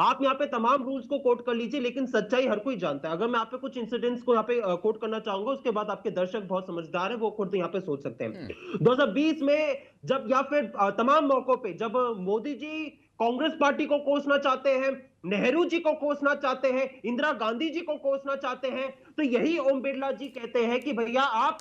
आप यहाँ पे तमाम रूल्स को कोट कर लीजिए, लेकिन सच्चाई हर कोई जानता है। अगर मैं आप पे कुछ इंसिडेंट्स को यहाँ पे कोट करना चाहूंगा, उसके बाद आपके दर्शक बहुत समझदार है, वो खुद यहाँ पे सोच सकते हम्म। हैं। 2020 में जब, या फिर तमाम मौकों पे जब मोदी जी कांग्रेस पार्टी को कोसना चाहते हैं, नेहरू जी को कोसना चाहते हैं, इंदिरा गांधी जी को कोसना चाहते हैं, तो यही ओम बिरला जी कहते हैं कि भैया आप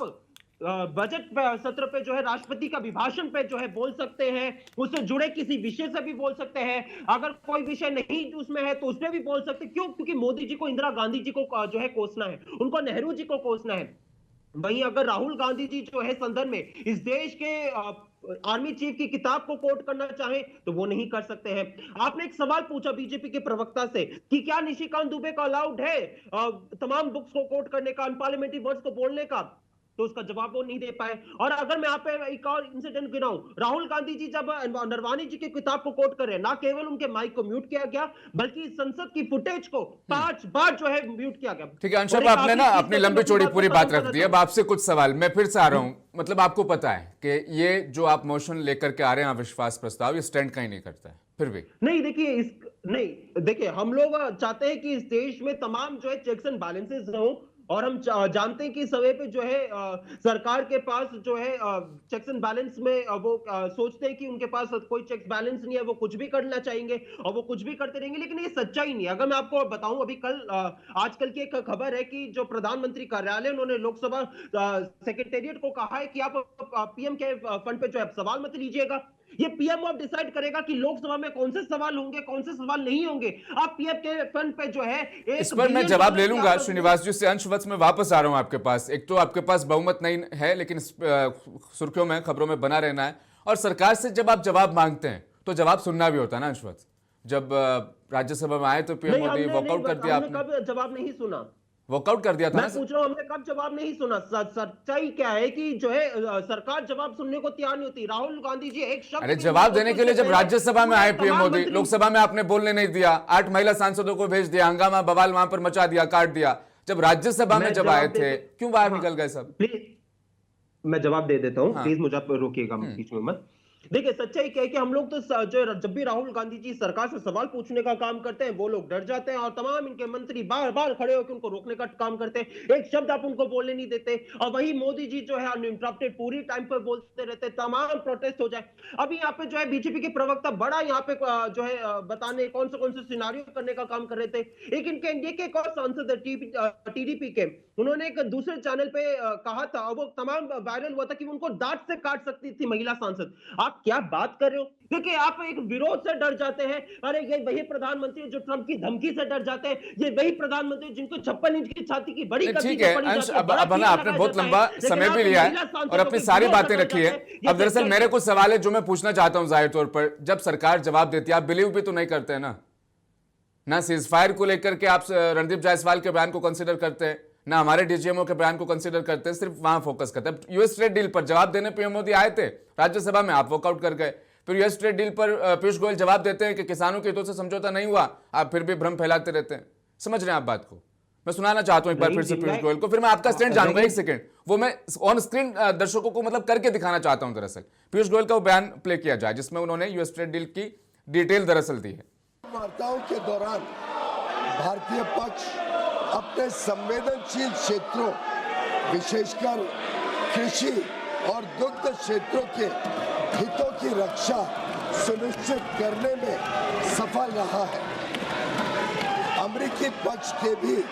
बजट सत्र पे जो है राष्ट्रपति का अभिभाषण पे जो है बोल सकते हैं, उससे जुड़े किसी विषय से भी बोल सकते हैं, अगर कोई विषय नहीं उसमें है तो उसमें भी बोल सकते हैं। क्यों? क्योंकि मोदी जी को इंदिरा गांधी जी को जो है कोसना है, उनको नेहरू जी को कोसना है। वहीं अगर राहुल गांधी जी जो है संदर्भ में इस देश के आर्मी चीफ की किताब को कोट करना चाहें तो वो नहीं कर सकते हैं। आपने एक सवाल पूछा बीजेपी के प्रवक्ता से कि क्या निशिकांत दुबे को अलाउड है तमाम बुक्स को कोट करने का, अनपार्लियामेंट्री वर्ड्स को बोलने का, तो उसका जवाब वो नहीं दे पाए। और अगर मैं आप पे एक और इंसिडेंट गिनाऊं, राहुल गांधी जी जब नरवानी जी की किताब को कोट कर रहे हैं, ना केवल उनके माइक को म्यूट किया गया, बल्कि संसद की फुटेज को 5 बार जो है म्यूट किया गया। ठीक है अंशुल, और एक आपने ना आखिरी चीज अपनी मैं लंबी चौड़ी बात को पूरी खत्म बात रख करना दी। अब चाहूंगा। आपसे कुछ सवाल मैं फिर से आ रहा हूं, मतलब आपको पता है कि ये जो आप मोशन लेकर के आ रहे हैं अविश्वास प्रस्ताव, ये स्टैंड कहीं नहीं करता है फिर भी। नहीं देखिए, इस नहीं देखिए, हम लोग चाहते हैं कि इस देश में तमाम जो है चेक्स एंड बैलेंसेस हो, और हम जानते हैं कि समय पे जो है सरकार के पास जो है चेक्स एंड बैलेंस में वो सोचते हैं कि उनके पास कोई चेक्स बैलेंस नहीं है, वो कुछ भी करना चाहेंगे और वो कुछ भी करते रहेंगे, लेकिन ये सच्चाई नहीं है। अगर मैं आपको बताऊं, अभी कल आजकल की एक खबर है कि जो प्रधानमंत्री कार्यालय, उन्होंने लोकसभा सेक्रेटेरिएट को कहा है कि आप पीएम के फंड पे जो है सवाल मत लीजिएगा। ये पीएम अब डिसाइड करेगा कि लोकसभा में कौन से सवाल होंगे, कौन से सवाल नहीं होंगे। आप पीएम के फंड पे जो है इस 1 पर मैं बिलियन जवाब ले डॉलर की लूंगा आप श्रीनिवास जी से। अंशवत्स में वापस आ रहा हूं आपके पास। एक तो आपके पास बहुमत नहीं है, लेकिन सुर्खियों में, खबरों में बना रहना है, और सरकार से जब आप जवाब मांगते हैं तो जवाब सुनना भी होता है ना अंशवत्स। जब राज्यसभा में आए तो पीएम नहीं, मोदी हमने वॉकआउट कर नहीं, दिया, हमने आपने कब जवाब नहीं सुना? वॉकआउट कर दिया था मैं ना सर। पूछ रहा हूं, हमने कब जवाब नहीं सुना? सच्चाई क्या है कि जो है सरकार जवाब सुनने को तैयार नहीं होती। राहुल गांधी जी एक शब्द अरे भी जवाब नहीं देने बोलते के लिए उससे जब पहले राज्यसभा में पूरे आए पीएम मोदी, प्रधानमंत्री। लोकसभा में आपने बोलने नहीं दिया, 8 महिला सांसदों को भेज दिया, हंगामा बवाल वहां पर मचा दिया, काट दिया। जब राज्यसभा में मैं जब आए जवाब थे, देते, क्यों बाहर हाँ निकल गए सब? प्लीज, मैं जवाब दे देता हूं, हाँ। प्लीज मुझे आप रोकिएगा बीच में मत। देखिए सच्चाई क्या है कि हम लोग तो जो जब भी राहुल गांधी जी सरकार से सवाल पूछने का काम करते हैं, वो लोग डर जाते हैं और तमाम इनके मंत्री बार बार खड़े होकर उनको रोकने का काम करते हैं। एक शब्द आप उनको बोलने नहीं देते, और वही मोदी जी जो है अनइंटरप्टेड पूरी टाइम पर बोलते रहते, तमाम प्रोटेस्ट हो जाए। अभी यहाँ पे जो है बीजेपी के प्रवक्ता बड़ा यहाँ पे जो है बताने कौन से सिनारियो करने का काम कर रहे थे। एक इनके एनडीए के एक और सांसद टीडीपी के, उन्होंने एक दूसरे चैनल पे कहा था, वो तमाम वायरल हुआ था कि उनको दांत से काट सकती थी महिला सांसद। आप क्या बात कर रहे हो? क्योंकि आप एक विरोध से डर जाते हैं। अरे ये वही प्रधानमंत्री जो ट्रंप की धमकी से डर जाते हैं, ये वही प्रधानमंत्री जिनको 56 इंच की छाती की बड़ी नहीं गद्दी ठीक जो है पड़ी अंश, जाती है, अब बड़ा अब ना टीका आपने लगाया बहुत जाता लंबा है, लेकिन समय आप भी लिया महिला है और सांसदों अपनी के सारी विरोध से बातें डर रखी जाते है। हैं। ये अब दरअसल सच्चाई मेरे है। कुछ सवाल है जो मैं पूछना चाहता हूं, जाहिर तौर पर जब सरकार जवाब देती है, आप बिलीव भी तो नहीं करते हैं ना सीज फायर को लेकर के आप रणदीप जायसवाल के बयान को कंसिडर करते हैं, ना हमारे डीजीएमओ के बयान को कंसिडर करते हैं, सिर्फ वहां फोकस करते हैं। यूएस ट्रेड डील पर जवाब देने पीएम मोदी आए थे राज्यसभा में, आप वॉकआउट कर गए। फिर यूएस ट्रेड डील पर पीयूष गोयल जवाब देते हैं कि किसानों के हितों से समझौता नहीं हुआ, आप फिर भी भ्रम फैलाते रहते हैं। समझ रहे हैं आप बात को? मैं सुनाना चाहता हूं एक बार फिर से पीयूष गोयल को, फिर मैं आपका स्टैंड जानूंगा। एक सेकंड, वो मैं ऑन स्क्रीन दर्शकों को मतलब करके दिखाना चाहता हूं। दरअसल पीयूष गोयल का वो बयान प्ले किया जाए जिसमें उन्होंने यूएस ट्रेड डील की डिटेल दरअसल दी है। वार्ताओं के दौरान भारतीय पक्ष अपने संवेदनशील क्षेत्रों, विशेषकर कृषि और दुग्ध क्षेत्रों के हितों की रक्षा सुनिश्चित करने में सफल रहा है। अमेरिकी पक्ष के भी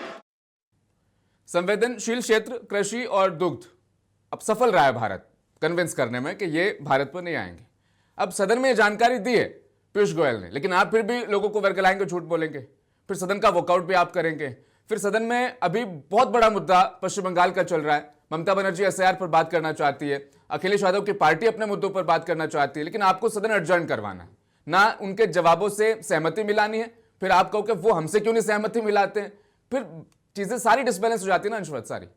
संवेदनशील क्षेत्र कृषि और दुग्ध, अब सफल रहा है भारत कन्विंस करने में कि ये भारत पर नहीं आएंगे। अब सदन में जानकारी दी है पीयूष गोयल ने, लेकिन आप फिर भी लोगों को वर्गलाएंगे, झूठ बोलेंगे, फिर सदन का वॉकआउट भी आप करेंगे। फिर सदन में अभी बहुत बड़ा मुद्दा पश्चिम बंगाल का चल रहा है। ममता बनर्जी एसआईआर पर बात करना चाहती है, अखिलेश यादव की पार्टी अपने मुद्दों पर बात करना चाहती है, लेकिन आपको सदन एडजर्न करवाना है, ना उनके जवाबों से सहमति मिलानी है। फिर आप कहो कि वो हमसे क्यों नहीं सहमति मिलाते हैं, फिर चीजें सारी डिसबैलेंस हो जाती है ना अंशवत सारी।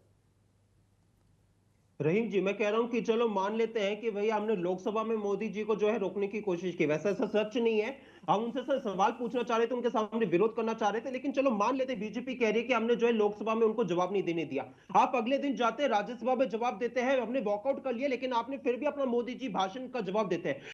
रहीम जी, मैं कह रहा हूं कि चलो मान लेते हैं कि भैया हमने लोकसभा में मोदी जी को जो है रोकने की कोशिश की, वैसा ऐसा सच नहीं है। हम उनसे सर सवाल पूछना चाह रहे थे, उनके सामने विरोध करना चाह रहे थे, लेकिन चलो मान लेते बीजेपी कह रही है कि हमने जो है लोकसभा में उनको जवाब नहीं देने दिया। आप अगले दिन जाते हैं राज्यसभा में जवाब देते हैं, हमने वॉकआउट कर लिया, लेकिन आपने फिर भी अपना मोदी जी भाषण का जवाब देते हैं।